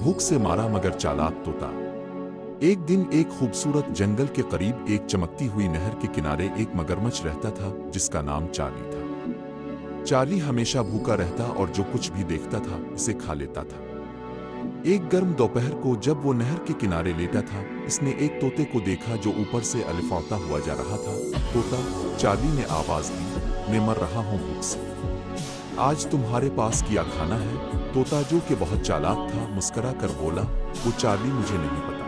भूख से मारा मगर चालाक तोता। एक दिन एक खूबसूरत जंगल के करीब एक चमकती हुई नहर के किनारे एक मगरमच्छ रहता था जिसका नाम चार्ली था। चार्ली हमेशा भूखा रहता और जो कुछ भी देखता था उसे खा लेता था। एक गर्म दोपहर को जब वो नहर के किनारे लेटा था, इसने एक तोते को देखा जो ऊपर से अलिफाता हुआ जा रहा था। तोता, चार्ली ने आवाज दी, मैं मर रहा हूँ भूख से। आज तुम्हारे पास क्या खाना है? तोता जो कि बहुत चालाक था मुस्करा कर बोला, वो चार्ली मुझे नहीं पता,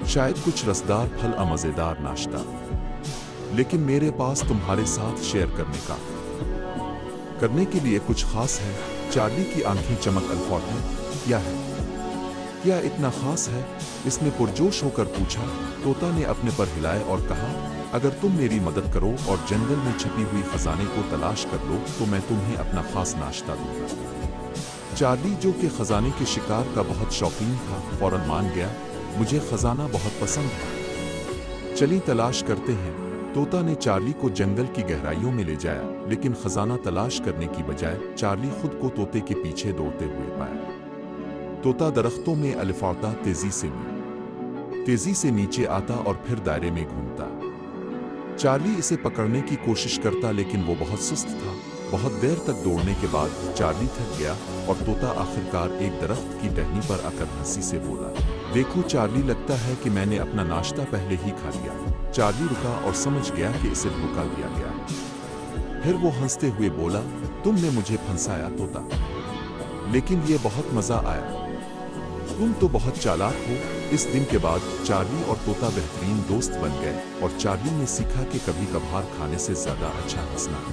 शायद कुछ रसदार फल या मजेदार नाश्ता, लेकिन मेरे पास तुम्हारे साथ शेयर करने के लिए कुछ खास है। चार्ली की आंखें चमक अल्फाट क्या है? क्या इतना खास है? इसने पुरजोश होकर पूछा। तोता ने अपने पर हिलाए और कहा, अगर तुम मेरी मदद करो और जंगल में छिपी हुई खजाने को तलाश कर लो तो मैं तुम्हें अपना खास नाश्ता दूंगा। चार्ली जो कि खजाने के शिकार का बहुत शौकीन था फौरन मान गया, मुझे खजाना बहुत पसंद है, चलिए तलाश करते हैं। तोता ने चार्ली को जंगल की गहराइयों में ले जाया, लेकिन खजाना तलाश करने की बजाय चार्ली खुद को तोते के पीछे दौड़ते हुए पाया। तोता दरख्तों में अलिफाता तेजी से नीचे आता और फिर दायरे में घूमता। चार्ली इसे पकड़ने की कोशिश करता लेकिन वो बहुत सुस्त था। बहुत देर तक दौड़ने के बाद चार्ली थक गया और तोता आखिरकार एक दरख्त की टहनी पर आकर हंसी से बोला, देखो चार्ली, लगता है कि मैंने अपना नाश्ता पहले ही खा लिया। चार्ली रुका और समझ गया कि इसे धोखा दिया गया। फिर वो हंसते हुए बोला, तुमने मुझे फंसाया तोता, लेकिन ये बहुत मजा आया, तुम तो बहुत चालाक हो। इस दिन के बाद चार्ली और तोता बेहतरीन दोस्त बन गए और चार्ली ने सीखा कि कभी कभार खाने से ज्यादा अच्छा हंसना।